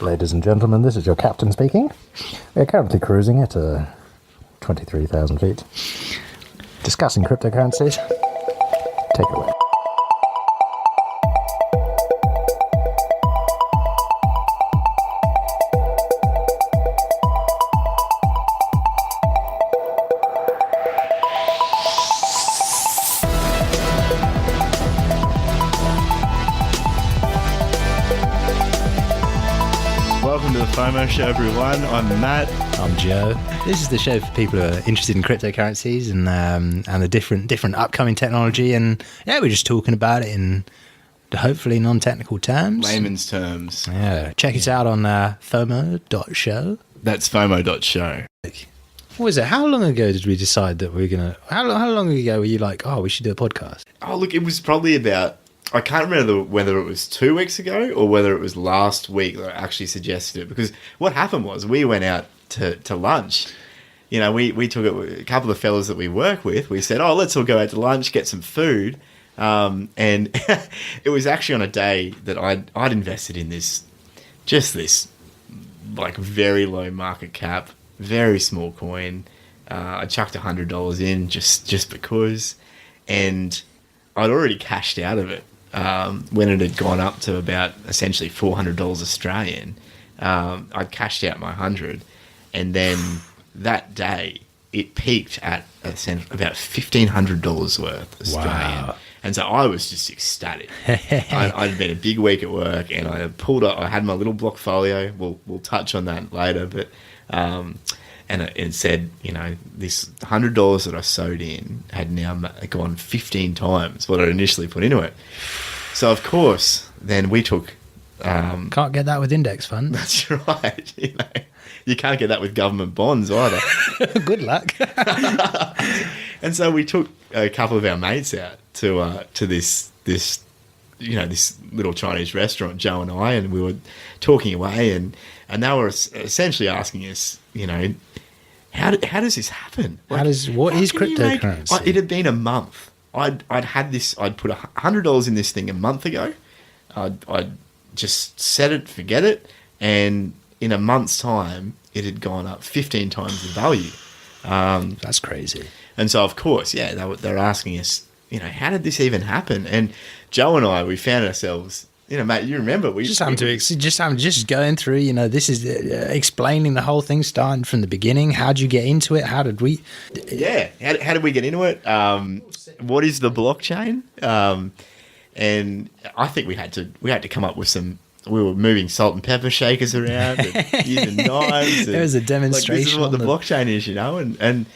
Ladies and gentlemen, this is your captain speaking. We are currently cruising at 23,000 feet, discussing cryptocurrencies. Take it away. FOMO Show, everyone. I'm Matt. I'm Joe. This is the show for people who are interested in cryptocurrencies and the different upcoming technology, and we're just talking about it in hopefully non-technical terms, Layman's terms. Yeah, check it out on FOMO.show. That's FOMO.show. What was it? How long ago did we decide that we were gonna? How long ago were you like, oh, we should do a podcast? Oh, look, it was probably about. I can't remember whether it was 2 weeks ago or whether it was last week that I actually suggested it. Because what happened was we went out to lunch. You know, we took a couple of fellas that we work with. We said, oh, let's all go out to lunch, get some food. And it was actually on a day that I'd invested in this like very low market cap, very small coin. I chucked $100 in just because. And I'd already cashed out of it. When it had gone up to about essentially $400 Australian, I'd cashed out my 100, and then that day it peaked at about $1,500 worth Australian. Wow. And so I was just ecstatic. I'd been a big week at work, and I pulled up. I had my little blockfolio. We'll touch on that later, but and it said, you know, this $100 that I sewed in had now gone 15 times what I'd initially put into it. So, of course, then we took... can't get that with index funds. That's right. You know, you can't get that with government bonds either. Good luck. And so we took a couple of our mates out to this little Chinese restaurant, Joe and I, and we were talking away, and they were essentially asking us, you know, how does this happen? Like, what is cryptocurrency? It had been a month. I'd had this. I'd put $100 in this thing a month ago. I'd just set it, forget it, and in a month's time, it had gone up 15 times the value. That's crazy. And so, of course, they're asking us, you know, how did this even happen? And Joe and I, we found ourselves. You know, mate, you remember we just going through. You know, this is explaining the whole thing, starting from the beginning. How did you get into it? How did we? Yeah, how did we get into it? What is the blockchain? And I think we had to come up with some. We were moving salt and pepper shakers around, and using knives. There was a demonstration. Like, this is what the blockchain is, you know. And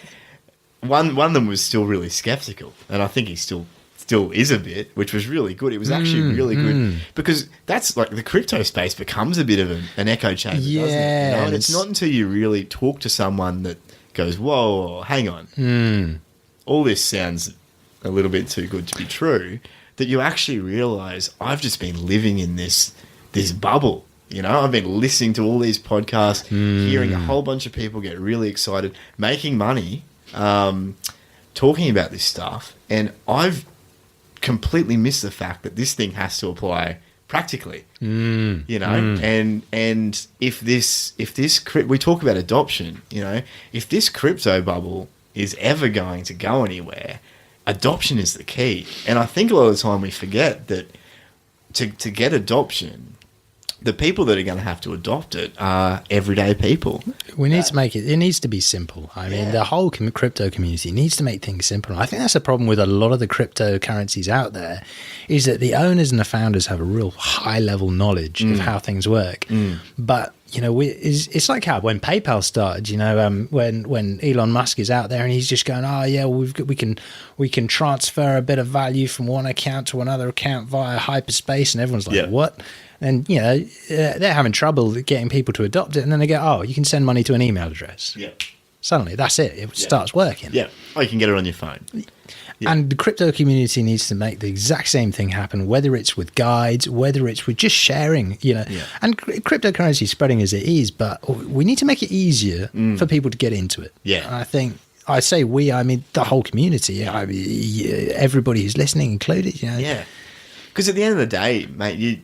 one of them was still really skeptical, and I think he still is a bit, which was really good. It was actually really good because that's like the crypto space becomes a bit of an echo chamber, doesn't it? You know? And it's not until you really talk to someone that goes, whoa, hang on. All this sounds a little bit too good to be true, that you actually realize I've just been living in this bubble. You know, I've been listening to all these podcasts, hearing a whole bunch of people get really excited, making money, talking about this stuff, and I've completely missed the fact that this thing has to apply practically. You know, and if this we talk about adoption, you know, if this crypto bubble is ever going to go anywhere, adoption is the key. And I think a lot of the time we forget that to get adoption, the people that are going to have to adopt it are everyday people. We need to make it needs to be simple. I mean, the whole crypto community needs to make things simple. I think that's the problem with a lot of the cryptocurrencies out there, is that the owners and the founders have a real high level knowledge of how things work. But, you know, it's like how when PayPal started, you know, when Elon Musk is out there and he's just going, oh yeah, well, we can transfer a bit of value from one account to another account via hyperspace, and everyone's like, what? And, you know, they're having trouble getting people to adopt it. And then they go, oh, you can send money to an email address. Yeah. Suddenly, that's it. It starts working. Yeah. Or you can get it on your phone. Yeah. And the crypto community needs to make the exact same thing happen, whether it's with guides, whether it's with just sharing, you know. Yeah. And cryptocurrency is spreading as it is, but we need to make it easier for people to get into it. Yeah. And I think, I say we, I mean the whole community. I mean, everybody who's listening included, you know. Yeah. Because at the end of the day, mate,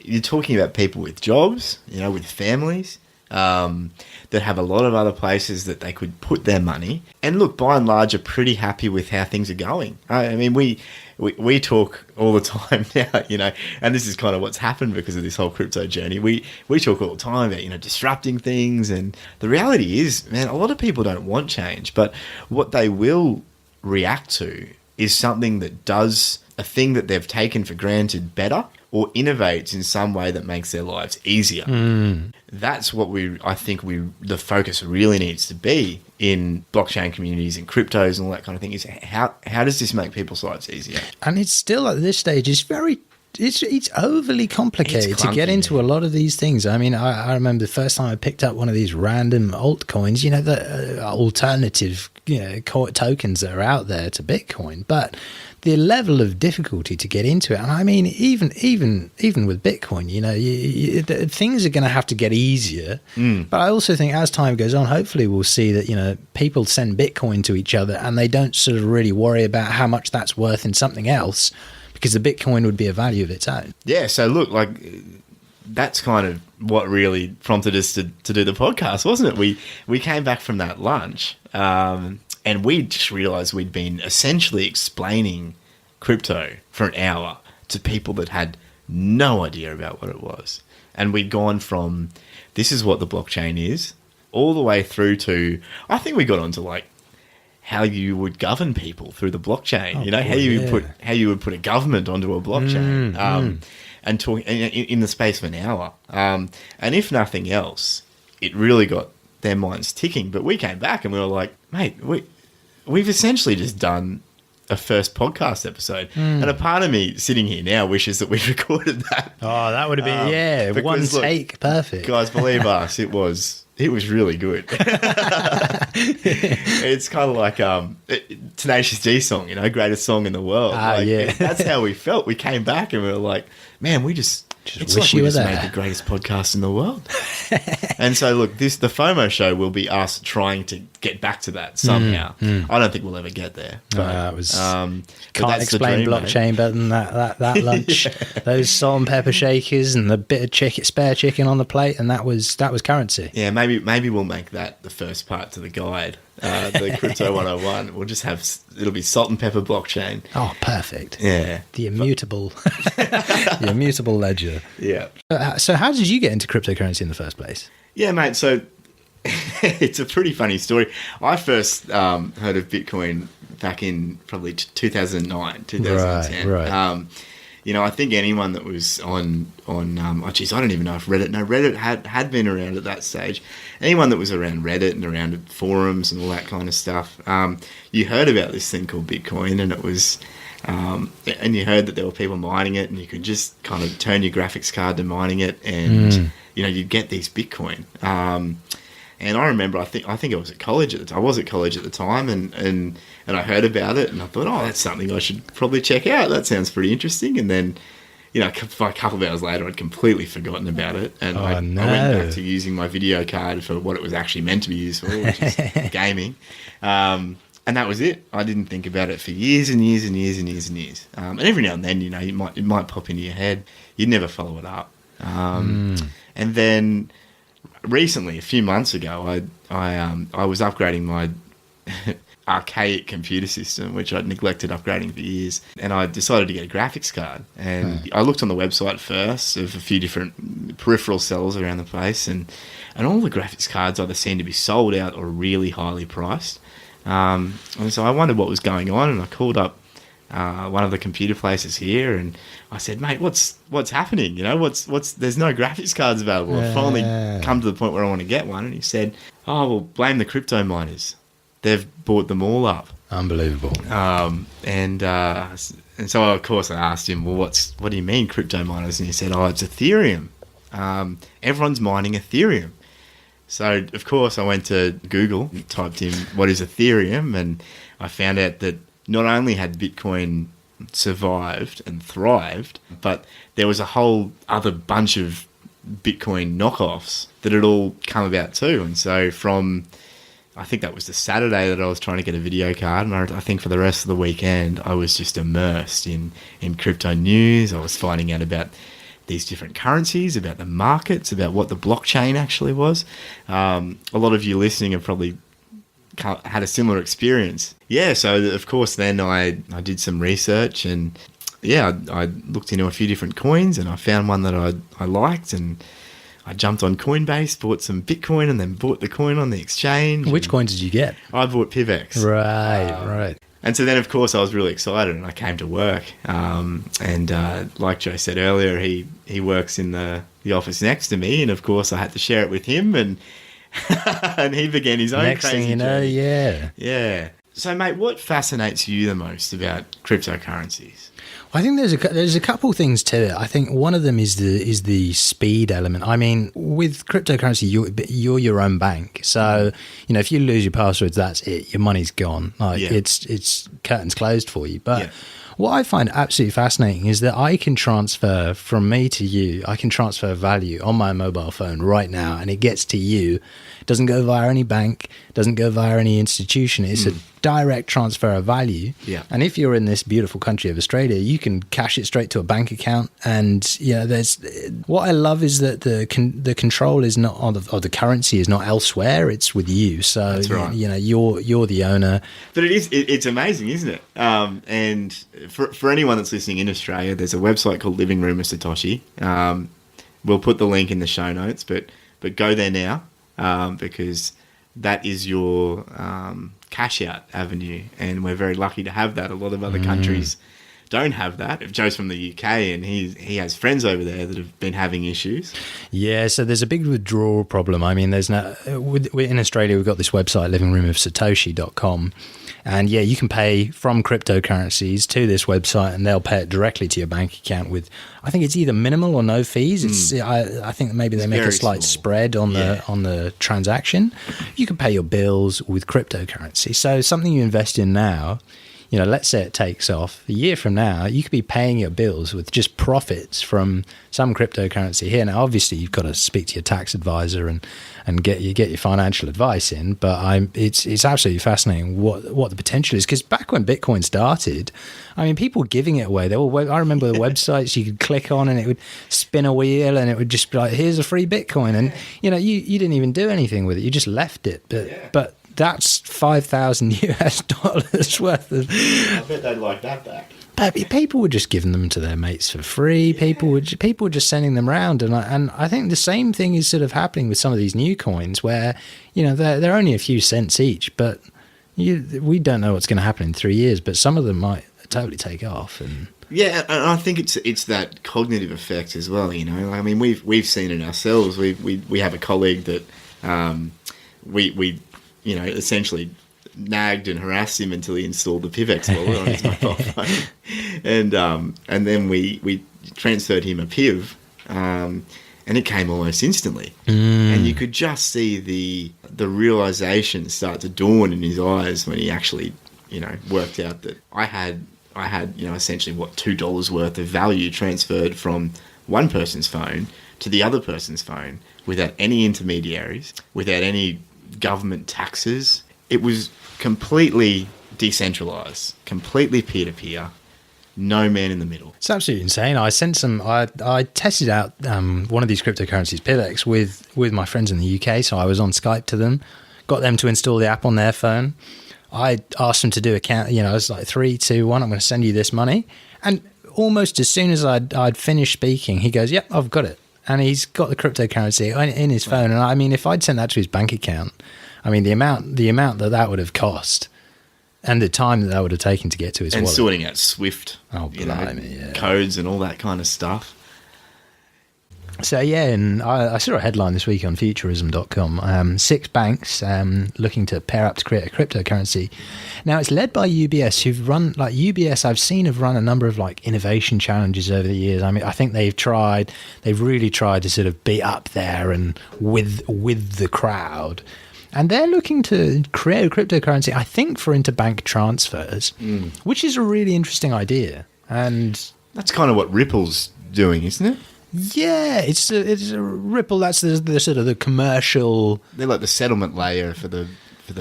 you're talking about people with jobs, with families, that have a lot of other places that they could put their money. And look, by and large, are pretty happy with how things are going. I mean, we talk all the time now, and this is kind of what's happened because of this whole crypto journey. We talk all the time about, disrupting things. And the reality is, man, a lot of people don't want change, but what they will react to is something that does a thing that they've taken for granted better, or innovates in some way that makes their lives easier. That's what I think the focus really needs to be in blockchain communities and cryptos and all that kind of thing, is how does this make people's lives easier? And it's still at this stage, it's overly complicated It's to get clunky, into man. a lot of these things. I mean, I remember the first time I picked up one of these random altcoins, the alternative, tokens that are out there to Bitcoin, but the level of difficulty to get into it. And I mean, even with Bitcoin, things are going to have to get easier. But I also think as time goes on, hopefully we'll see that, people send Bitcoin to each other and they don't sort of really worry about how much that's worth in something else, because the Bitcoin would be a value of its own. Yeah, so look, that's kind of what really prompted us to do the podcast, wasn't it? We came back from that lunch, and we just realised we'd been essentially explaining crypto for an hour to people that had no idea about what it was. And we'd gone from, this is what the blockchain is, all the way through to, I think we got onto how you would govern people through the blockchain. How you would put a government onto a blockchain, and talk in the space of an hour. And if nothing else, it really got their minds ticking. But we came back and we were like, mate, we've essentially just done a first podcast episode. And a part of me sitting here now wishes that we'd recorded that. Oh, that would have been, one because, look, take, perfect. Guys, believe us, it was really good. It's kind of like Tenacious D song, greatest song in the world. That's how we felt. We came back and we were like, man, it's wish like we you were just there. made the greatest podcast in the world. And so, look, the FOMO show will be us trying to get back to that somehow. I don't think we'll ever get there. But, That was but can't that's the explain dream, mate. blockchain better than that lunch. Those salt and pepper shakers and the bit of spare chicken on the plate, and that was currency. Yeah, maybe we'll make that the first part to the guide, the Crypto 101. We'll just it'll be salt and pepper blockchain. Oh, perfect. Yeah. The immutable, the immutable ledger. Yeah. So how did you get into cryptocurrency in the first place? Yeah, mate. So it's a pretty funny story. I first heard of Bitcoin back in probably 2009, 2010. Right. I think anyone that was on I don't even know if Reddit. No, Reddit had been around at that stage. Anyone that was around Reddit and around forums and all that kind of stuff, you heard about this thing called Bitcoin, and it was, and you heard that there were people mining it, and you could just kind of turn your graphics card to mining it, and you'd get these Bitcoin. And I remember, I think I was at college at the time. I was at college at the time, and I heard about it, and I thought, oh, that's something I should probably check out. That sounds pretty interesting. And then, a couple of hours later, I'd completely forgotten about it, and I went back to using my video card for what it was actually meant to be used for, which is gaming. And that was it. I didn't think about it for years and years and years and years and years. And every now and then, it might pop into your head. You'd never follow it up. And then recently, a few months ago, I was upgrading my archaic computer system, which I'd neglected upgrading for years, and I decided to get a graphics card. And I looked on the website first of a few different peripheral sellers around the place, and all the graphics cards either seemed to be sold out or really highly priced. And so I wondered what was going on, and I called up one of the computer places here, and I said, mate, what's happening? There's no graphics cards available. I've finally come to the point where I want to get one. And he said, oh, well, blame the crypto miners. They've bought them all up. Unbelievable. And so, of course, I asked him, well, what do you mean crypto miners? And he said, oh, it's Ethereum. Everyone's mining Ethereum. So, of course, I went to Google and typed in what is Ethereum, and I found out that not only had Bitcoin survived and thrived, but there was a whole other bunch of Bitcoin knockoffs that had all come about too. And so I think that was the Saturday that I was trying to get a video card, and I think for the rest of the weekend I was just immersed in crypto news. I was finding out about these different currencies, about the markets, about what the blockchain actually was. A lot of you listening have probably had a similar experience. Yeah, so of course then I did some research, and yeah, I looked into a few different coins, and I found one that I liked, and I jumped on Coinbase, bought some Bitcoin, and then bought the coin on the exchange. Which coin did you get? I bought PivX. Right. And so then, of course, I was really excited, and I came to work. And like Joe said earlier, he works in the office next to me, and of course, I had to share it with him, and and he began his own Next crazy thing you know, journey. yeah. So, mate, what fascinates you the most about cryptocurrencies? I think there's a couple things to it. I think one of them is the speed element. I mean, with cryptocurrency, you're your own bank. So, if you lose your passwords, that's it. Your money's gone. Like it's curtains closed for you. But what I find absolutely fascinating is that I can transfer from me to you. I can transfer value on my mobile phone right now, and it gets to you. It doesn't go via any bank, doesn't go via any institution. It's a direct transfer of value. Yeah. And if you're in this beautiful country of Australia, you can cash it straight to a bank account. And there's what I love is that the control is not on the currency is not elsewhere. It's with you. So That's right. You're the owner. But it's amazing, isn't it? And for anyone that's listening in Australia, there's a website called Living Room of Satoshi. We'll put the link in the show notes, but go there now because that is your cash out avenue, and we're very lucky to have that. A lot of other countries don't have that. If Joe's from the UK and he has friends over there that have been having issues. Yeah, so there's a big withdrawal problem. I mean, there's no in Australia, we've got this website, livingroomofsatoshi.com. And yeah, you can pay from cryptocurrencies to this website, and they'll pay it directly to your bank account with, I think it's either minimal or no fees. It's I think maybe they make a slight spread on the transaction. You can pay your bills with cryptocurrency. So something you invest in now, let's say it takes off. A year from now, you could be paying your bills with just profits from some cryptocurrency here. Now, obviously, you've got to speak to your tax advisor and get your financial advice in. But it's absolutely fascinating what the potential is. Because back when Bitcoin started, I mean, people were giving it away. I remember the websites you could click on and it would spin a wheel and it would just be like, here's a free Bitcoin. And, you didn't even do anything with it. You just left it. But that's $5,000 worth of. I bet they'd like that back. But people were just giving them to their mates for free. People were just sending them around, and I think the same thing is sort of happening with some of these new coins, where they're only a few cents each, but we don't know what's going to happen in 3 years. But some of them might totally take off, and. Yeah, and I think it's that cognitive effect as well. I mean, we've seen it ourselves. We have a colleague that we essentially nagged and harassed him until he installed the PivX wallet on his mobile phone, and then we transferred him a Piv, and it came almost instantly, and you could just see the realization start to dawn in his eyes when he actually worked out that I had essentially $2 worth of value transferred from one person's phone to the other person's phone without any intermediaries, without any government taxes. It was completely decentralized, completely peer-to-peer, no man in the middle. It's absolutely insane. I tested out one of these cryptocurrencies, PivX, with my friends in the UK. So I was on Skype to them, got them to install the app on their phone. I asked them to do a count. I was like 3, 2, 1. I'm going to send you this money. And almost as soon as I'd finished speaking, he goes, "Yep, I've got it." And he's got the cryptocurrency in his phone. And I mean, if I'd sent that to his bank account, I mean, the amount that would have cost and the time that would have taken to get to his wallet. And sorting out SWIFT codes and all that kind of stuff. So, yeah, and I saw a headline this week on Futurism.com. 6 banks looking to pair up to create a cryptocurrency. Now, it's led by UBS, who've run, UBS I've seen have run a number of, innovation challenges over the years. I mean, I think they've really tried to sort of be up there and with the crowd. And they're looking to create a cryptocurrency, I think, for interbank transfers, which is a really interesting idea. And that's kind of what Ripple's doing, isn't it? Yeah, it's a Ripple. That's the sort of the commercial. They're like the settlement layer for the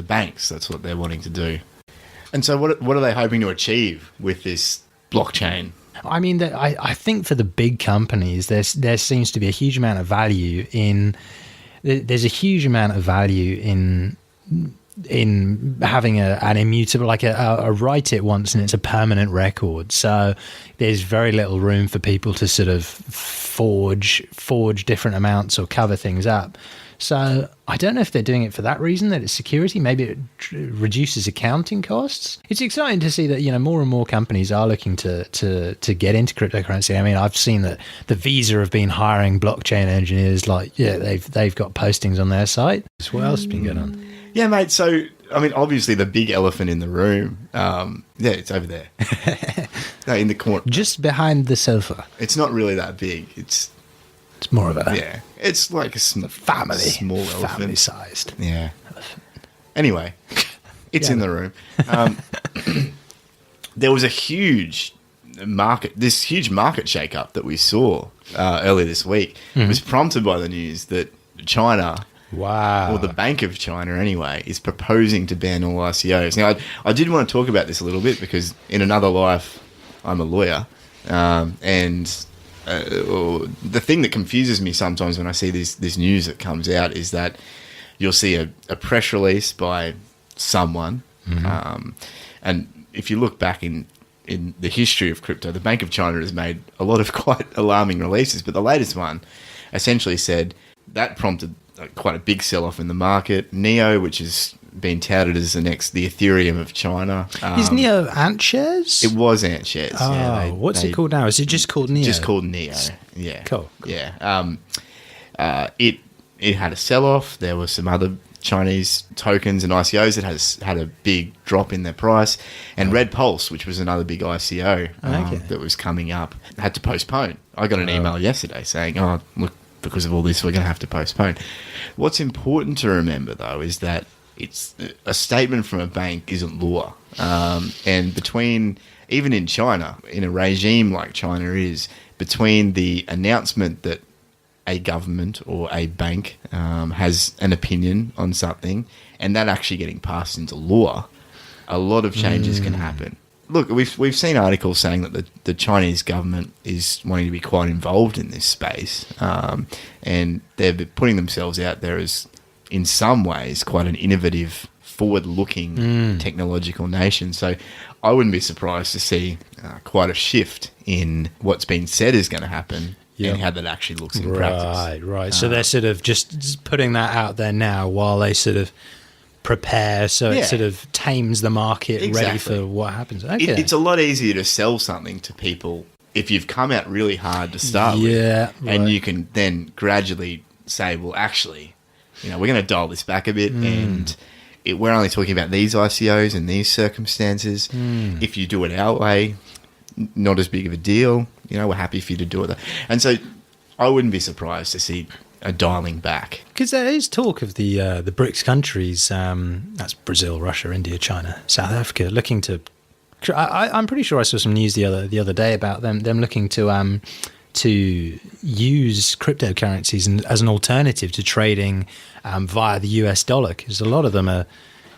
banks. That's what they're wanting to do. And so, what are they hoping to achieve with this blockchain? I mean, I think for the big companies, there seems to be a huge amount of value in. There's a huge amount of value in having an immutable, like a write it once and it's a permanent record. So there's very little room for people to sort of forge different amounts or cover things up. So I don't know if they're doing it for that reason, that it's security. Maybe it reduces accounting costs. It's exciting to see that, you know, more and more companies are looking to get into cryptocurrency. I mean, I've seen that the Visa have been hiring blockchain engineers. Like, yeah, they've got postings on their site. What else has been going on? Yeah, mate. So, I mean, obviously the big elephant in the room, yeah, it's over there. No, in the corner. Just behind the sofa. It's not really that big. It's more of a... Yeah, it's like a small elephant. Family-sized. Yeah. Anyway, it's in the room. There was a huge market shake-up that we saw earlier this week. It was prompted by the news that China... Wow. Or the Bank of China, anyway, is proposing to ban all ICOs. Now, I did want to talk about this a little bit because in another life, I'm a lawyer. And the thing that confuses me sometimes when I see this news that comes out is that you'll see a press release by someone. And if you look back in the history of crypto, the Bank of China has made a lot of quite alarming releases. But the latest one essentially said that prompted quite a big sell-off in the market. NEO, which has been touted as the Ethereum of China. Is NEO AntShares? It was AntShares. Oh, yeah, what's it called now? Is it just called NEO? Just called NEO. Yeah. Cool. Yeah. It had a sell-off. There were some other Chinese tokens and ICOs that had a big drop in their price. And Red Pulse, which was another big ICO that was coming up, had to postpone. I got an email yesterday saying, oh, look, because of all this, we're going to have to postpone. What's important to remember, though, is that it's a statement from a bank isn't law. And even in China, in a regime like China is, between the announcement that a government or a bank has an opinion on something and that actually getting passed into law, a lot of changes can happen. Look, we've seen articles saying that the Chinese government is wanting to be quite involved in this space, and they're putting themselves out there as, in some ways, quite an innovative, forward-looking technological nation. So I wouldn't be surprised to see quite a shift in what's been said is going to happen and how that actually looks in practice. Right. So they're sort of just putting that out there now while they sort of prepare, so it sort of tames the market, ready for what happens. Okay. It's a lot easier to sell something to people if you've come out really hard to start with, and you can then gradually say, well, actually, you know, we're going to dial this back a bit, and we're only talking about these ICOs and these circumstances. If you do it our way, not as big of a deal. You know, we're happy for you to do it. And so I wouldn't be surprised to see a dialing back. Because there is talk of the BRICS countries, that's Brazil, Russia, India, China, South Africa, looking to... I'm pretty sure I saw some news the other day about them looking to use cryptocurrencies as an alternative to trading via the US dollar, because a lot of them are,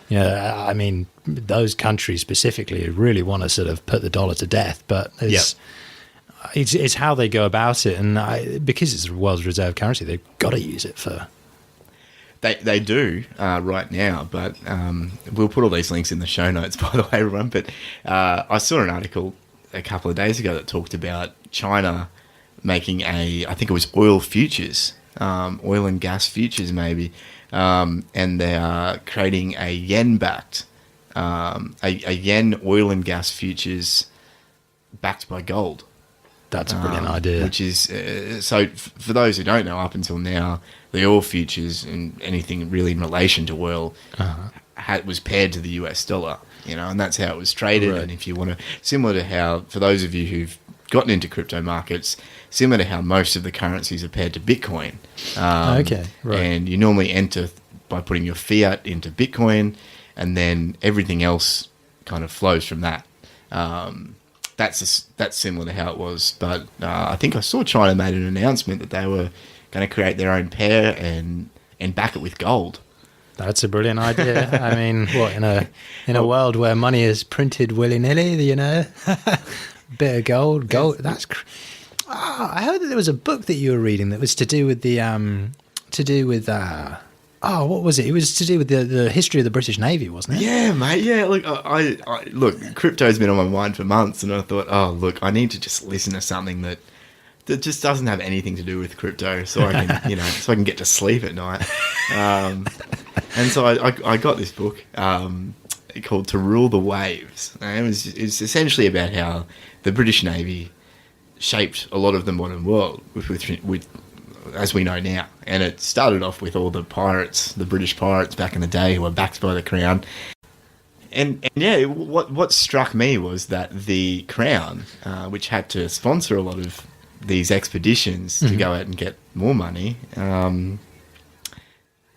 you know, I mean, those countries specifically really want to sort of put the dollar to death, but it's how they go about it, and because it's the world's reserve currency, they've got to use it for... They do right now, but we'll put all these links in the show notes, by the way, everyone. But I saw an article a couple of days ago that talked about China making I think it was oil futures, oil and gas futures maybe, and they are creating a yen-backed, a yen oil and gas futures backed by gold. That's a brilliant idea. Which is, so for those who don't know, up until now, the oil futures and anything really in relation to oil was paired to the US dollar, you know, and that's how it was traded. Right. And if you want to, similar to how, for those of you who've gotten into crypto markets, similar to how most of the currencies are paired to Bitcoin. And you normally enter by putting your fiat into Bitcoin, and then everything else kind of flows from that. That's similar to how it was, but I think I saw China made an announcement that they were going to create their own pair and back it with gold. That's a brilliant idea. I mean, what in a world where money is printed willy nilly, you know, Bit of gold. Gold. That's. I heard that there was a book that you were reading that was to do with the what was it? It was to do with the history of the British Navy, wasn't it? Yeah, mate. Yeah, look, I look, crypto's been on my mind for months, and I thought, oh, look, I need to just listen to something that just doesn't have anything to do with crypto, so I can, so I can get to sleep at night. And so I got this book called "To Rule the Waves," and it's essentially about how the British Navy shaped a lot of the modern world with as we know now. And it started off with all the pirates, the British pirates back in the day who were backed by the Crown. And yeah, what struck me was that the Crown, which had to sponsor a lot of these expeditions to go out and get more money,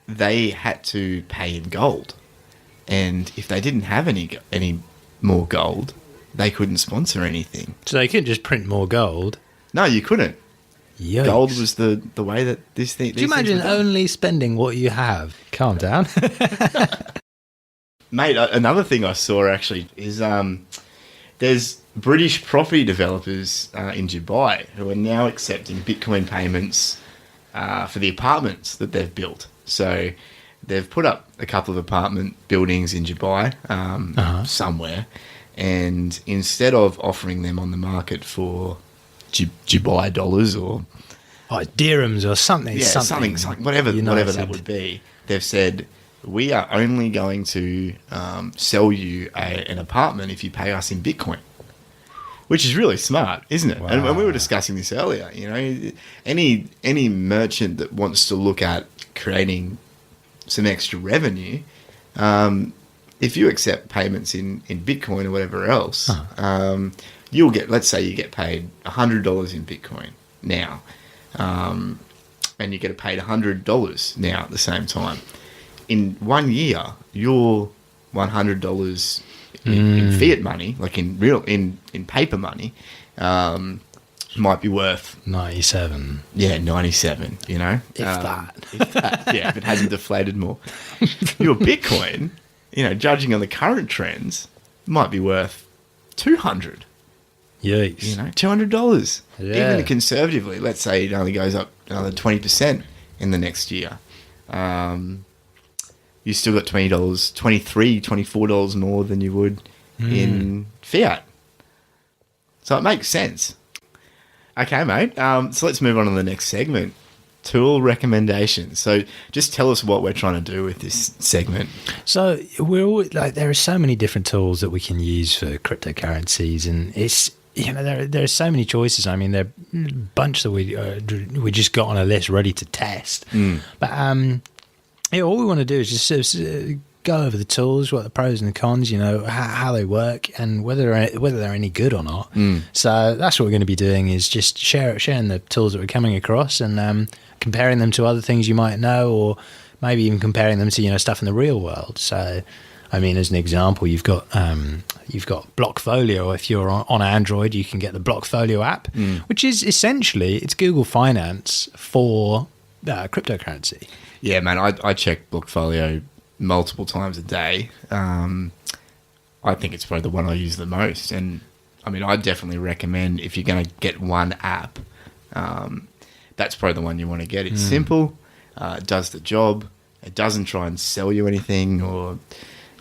they had to pay in gold. And if they didn't have any more gold, they couldn't sponsor anything. So they couldn't just print more gold. No, you couldn't. Yikes. Gold was the way that this thing. Do you imagine only spending what you have? Calm down. Mate, another thing I saw actually is there's British property developers in Dubai who are now accepting Bitcoin payments for the apartments that they've built. So they've put up a couple of apartment buildings in Dubai somewhere, and instead of offering them on the market for Dubai dollars or dirhams or something, something whatever that would be, they've said, we are only going to sell you an apartment if you pay us in Bitcoin, which is really smart, isn't it? Wow. And we were discussing this earlier. Any merchant that wants to look at creating some extra revenue, if you accept payments in Bitcoin or whatever else, you'll get, let's say you get paid $100 in Bitcoin now, and you get paid $100 now at the same time. In 1 year, your $100 in fiat money, like in paper money, might be worth 97. Yeah, 97. If that. If it hasn't deflated more. Your Bitcoin, judging on the current trends, might be worth 200. Yikes. $200. Yeah. Even conservatively, let's say it only goes up another 20% in the next year. You still got $20, $23, $24 more than you would in fiat. So it makes sense. Okay, mate. So let's move on to the next segment. Tool recommendations. So just tell us what we're trying to do with this segment. So we're always, there are so many different tools that we can use for cryptocurrencies, and it's there are so many choices. I mean, there are a bunch that we just got on a list ready to test. But all we want to do is just sort of go over the tools, what the pros and the cons, how they work, and whether they're any good or not. So that's what we're going to be doing, is just sharing the tools that we're coming across and comparing them to other things you might know, or maybe even comparing them to stuff in the real world. So, I mean, as an example, you've got Blockfolio. If you're on Android, you can get the Blockfolio app, which is essentially it's Google Finance for cryptocurrency. Yeah, man, I check Blockfolio multiple times a day. I think it's probably the one I use the most. And, I mean, I definitely recommend, if you're going to get one app, that's probably the one you want to get. It's simple. It does the job. It doesn't try and sell you anything, or...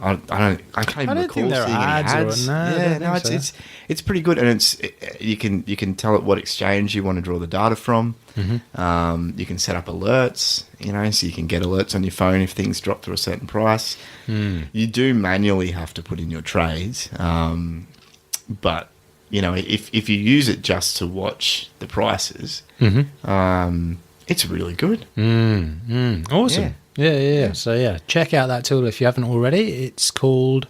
I can't even recall seeing any ads. It's pretty good, and you can tell it what exchange you want to draw the data from. You can set up alerts, so you can get alerts on your phone if things drop to a certain price. You do manually have to put in your trades, but if you use it just to watch the prices, it's really good. Awesome. Yeah. So check out that tool if you haven't already. It's called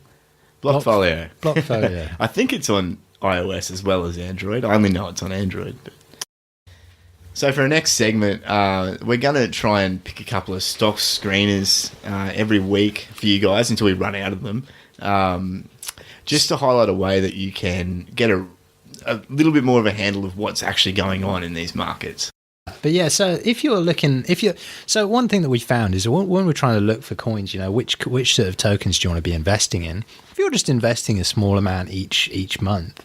Blockfolio. Blockfolio. I think it's on iOS as well as Android. I only know it's on Android. So for our next segment, we're going to try and pick a couple of stock screeners every week for you guys until we run out of them, just to highlight a way that you can get a little bit more of a handle of what's actually going on in these markets. But yeah, so so one thing that we found is when we're trying to look for coins, which sort of tokens do you want to be investing in? If you're just investing a small amount each month,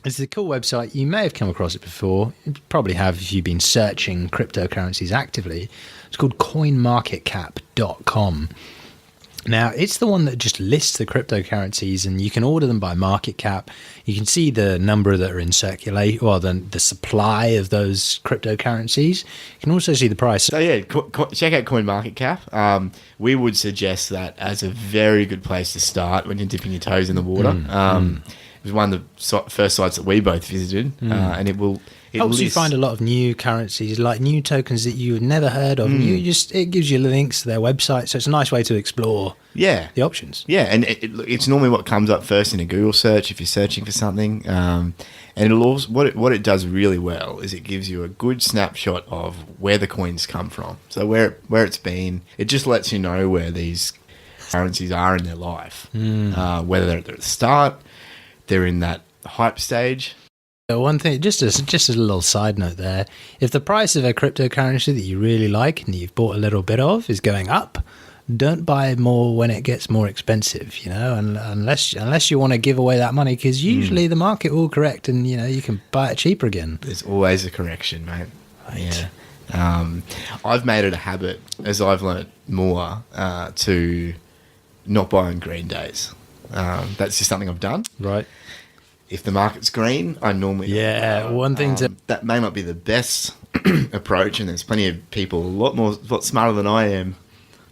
It's a cool website. You may have come across it before. You probably have if you've been searching cryptocurrencies actively. It's called coinmarketcap.com. Now, it's the one that just lists the cryptocurrencies, and you can order them by market cap. You can see the number that are in circulation, or the supply of those cryptocurrencies. You can also see the price. So yeah, check out CoinMarketCap. We would suggest that as a very good place to start when you're dipping your toes in the water. It was one of the first sites that we both visited, and it helps you find a lot of new currencies, like new tokens that you've never heard of. It gives you links to their website, so it's a nice way to explore the options. Yeah, and it's normally what comes up first in a Google search if you're searching for something. And it'll also, what it does really well is it gives you a good snapshot of where the coins come from. So where it's been, it just lets you know where these currencies are in their life, whether they're at the start, they're in that hype stage. One thing, just as a little side note there, if the price of a cryptocurrency that you really like and you've bought a little bit of is going up, don't buy more when it gets more expensive, unless you want to give away that money, because usually the market will correct and, you can buy it cheaper again. There's always a correction, mate. Right. Yeah. I've made it a habit, as I've learnt more, to not buy on green days. That's just something I've done. Right. If the market's green, I normally one thing that may not be the best approach, and there's plenty of people a lot smarter than I am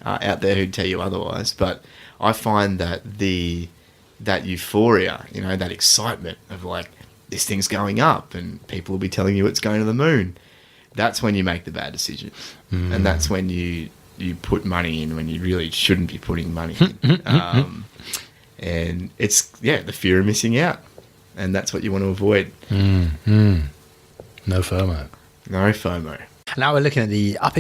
out there who'd tell you otherwise. But I find that that euphoria, that excitement of like this thing's going up, and people will be telling you it's going to the moon. That's when you make the bad decisions, and that's when you put money in when you really shouldn't be putting money in. And it's the fear of missing out. And that's what you want to avoid. No FOMO. No FOMO. Now we're looking at the up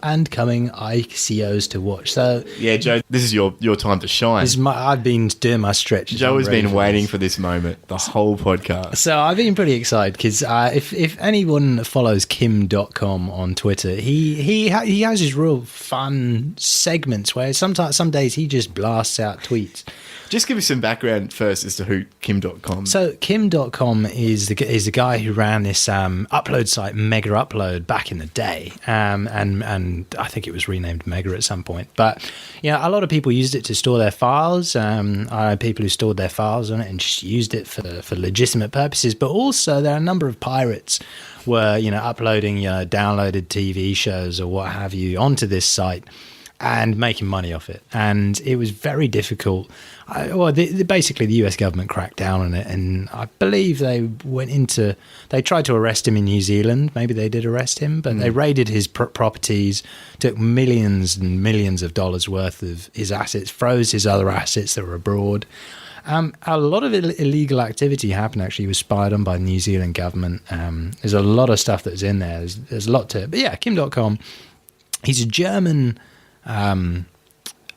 and coming ICOs to watch. So yeah, Joe, this is your time to shine. I've been doing my stretch. Joe has been waiting for this moment the whole podcast. So I've been pretty excited because if anyone follows Kim.com on Twitter, he has his real fun segments where some days he just blasts out tweets. Just give me some background first as to who Kim.com is. So Kim.com is the guy who ran this upload site, Mega Upload, back in the day. And I think it was renamed Mega at some point. But, a lot of people used it to store their files. I had people who stored their files on it and just used it for legitimate purposes. But also there are a number of pirates were, uploading, downloaded TV shows or what have you onto this site and making money off it. And it was very difficult. Basically, the US government cracked down on it, and I believe they tried to arrest him in New Zealand. Maybe they did arrest him, but they raided his properties, took millions and millions of dollars worth of his assets, froze his other assets that were abroad. A lot of illegal activity happened, actually. He was spied on by the New Zealand government. There's a lot of stuff that's in there. There's a lot to it. But yeah, Kim.com, he's a German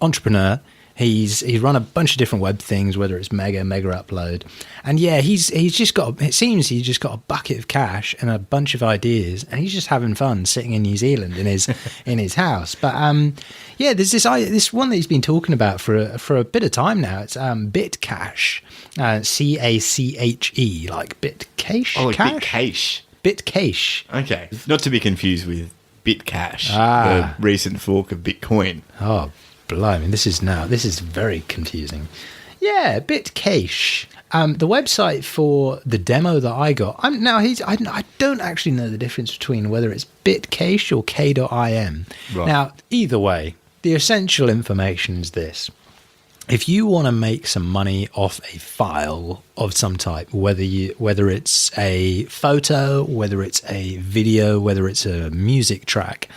entrepreneur. He's run a bunch of different web things, whether it's Mega Upload, and he's just got a bucket of cash and a bunch of ideas, and he's just having fun sitting in New Zealand in his house. But there's this one that he's been talking about for a bit of time now. It's Bitcash, CACHE, like Bitcash. Oh, like Bitcash. Bitcash. Okay, not to be confused with Bitcash, the recent fork of Bitcoin. Oh, blimey, this is very confusing. Yeah, Bitcash. The website for the demo that I got. I don't actually know the difference between whether it's Bitcash or K.im. Right. Now, either way, the essential information is this. If you want to make some money off a file of some type, whether it's a photo, whether it's a video, whether it's a music track,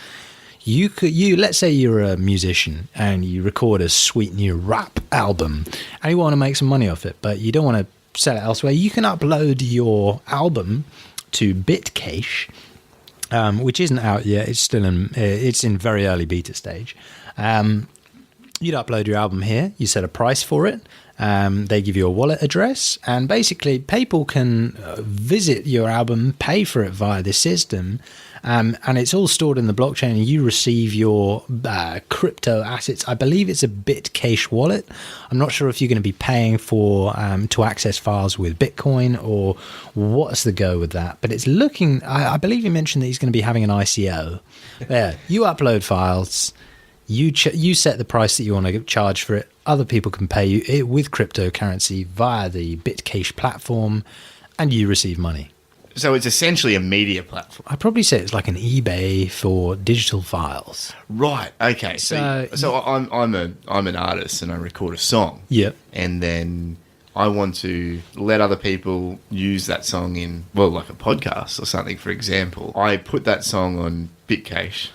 let's say you're a musician and you record a sweet new rap album and you want to make some money off it, but you don't want to sell it elsewhere. You can upload your album to Bitcash, which isn't out yet. It's still in very early beta stage. You'd upload your album here. You set a price for it. They give you a wallet address, and basically people can visit your album, pay for it via this system, and it's all stored in the blockchain, and you receive your crypto assets. I believe it's a Bitcash wallet. I'm not sure if you're going to be paying for to access files with Bitcoin or what's the go with that, but it's looking, I believe he mentioned that he's going to be having an ICO. Yeah, you upload files. You set the price that you want to charge for it. Other people can pay you it with cryptocurrency via the Bitcash platform, and you receive money. So it's essentially a media platform. I'd probably say it's like an eBay for digital files. Right. Okay. So I'm an artist and I record a song. Yep. And then I want to let other people use that song in, well, like a podcast or something, for example. I put that song on Bitcash,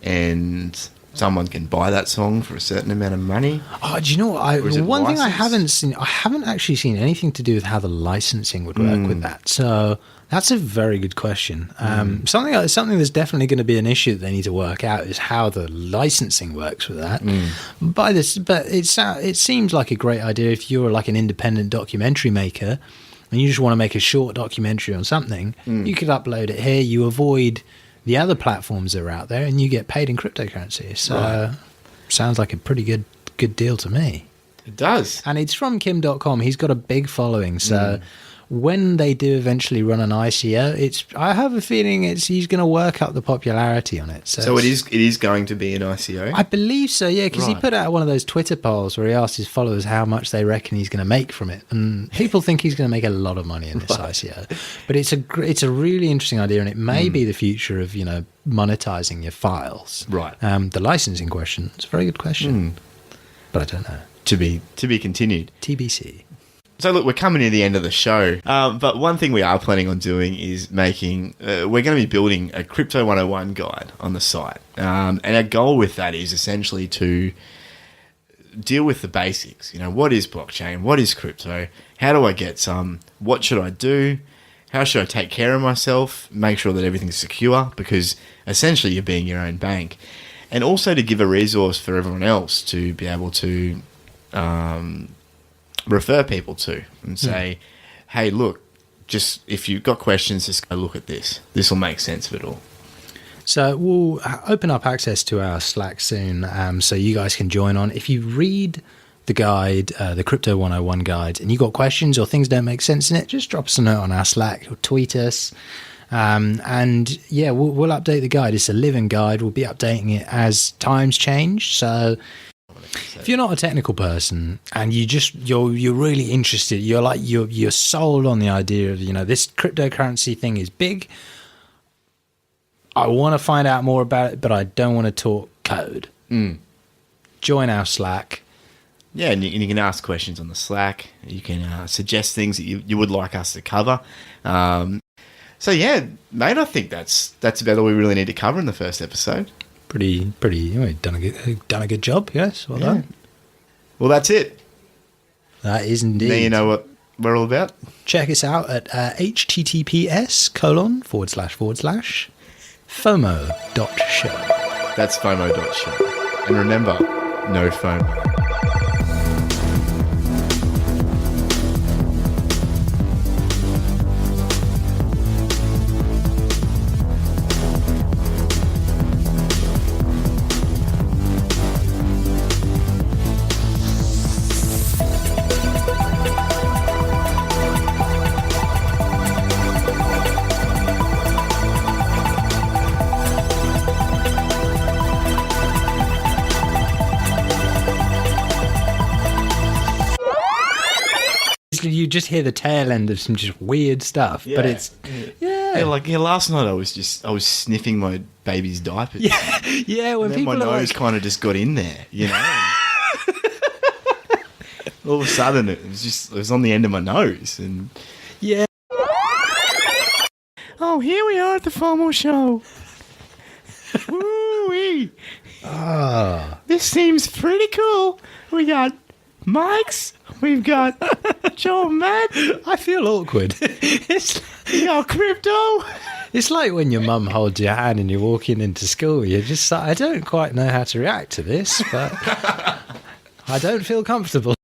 and someone can buy that song for a certain amount of money. Oh, do you know what? Or is it One thing I licensed? haven't actually seen anything to do with how the licensing would work with that. So that's a very good question. Something that's definitely going to be an issue that they need to work out is how the licensing works with that. But it seems like a great idea if you're like an independent documentary maker and you just want to make a short documentary on something. You could upload it here. You avoid the other platforms that are out there, and you get paid in cryptocurrency. So sounds like a pretty good deal to me. It does. And it's from Kim.com. He's got a big following. So when they do eventually run an ICO, I have a feeling he's going to work up the popularity on it. So it is going to be an ICO? I believe so, yeah, because he Right. put out one of those Twitter polls where he asked his followers how much they reckon he's going to make from it, and people think he's going to make a lot of money in this ICO. But it's a really interesting idea, and it may be the future of monetizing your files. Right. The licensing question, it's a very good question, but I don't know. To be continued. TBC. So look, we're coming to the end of the show, but one thing we are planning on doing is we're going to be building a Crypto 101 guide on the site. And our goal with that is essentially to deal with the basics. What is blockchain? What is crypto? How do I get some? What should I do? How should I take care of myself? Make sure that everything's secure, because essentially you're being your own bank. And also to give a resource for everyone else to be able to refer people to and say, hey, look, just if you've got questions, just go look at this. This will make sense of it all. So we'll open up access to our Slack soon, so you guys can join on. If you read the guide, the Crypto 101 guide, and you got questions or things don't make sense in it, just drop us a note on our Slack or tweet us. And yeah, we'll update the guide. It's a living guide. We'll be updating it as times change. So if you're not a technical person and you're really interested, you're sold on the idea of this cryptocurrency thing is big. I want to find out more about it, but I don't want to talk code. Join our Slack. Yeah, and you can ask questions on the Slack. You can suggest things that you would like us to cover. So yeah, mate, I think that's about all we really need to cover in the first episode. Pretty. We've done a good job. Yes, well done. Well, that's it. That is indeed. Now you know what we're all about. Check us out at https://FOMO.show. That's FOMO.show. And remember, no FOMO. You just hear the tail end of some just weird stuff, but it's last night I was sniffing my baby's diapers. Yeah. When And then people my are nose like, kind of just got in there, All of a sudden, it was on the end of my nose, and yeah, oh, here we are at the FOMO show. Woo-wee. This seems pretty cool. We got mics. We've got Joe and Matt. I feel awkward. We got crypto. It's like when your mum holds your hand and you're walking into school. You're just like, I don't quite know how to react to this, but I don't feel comfortable.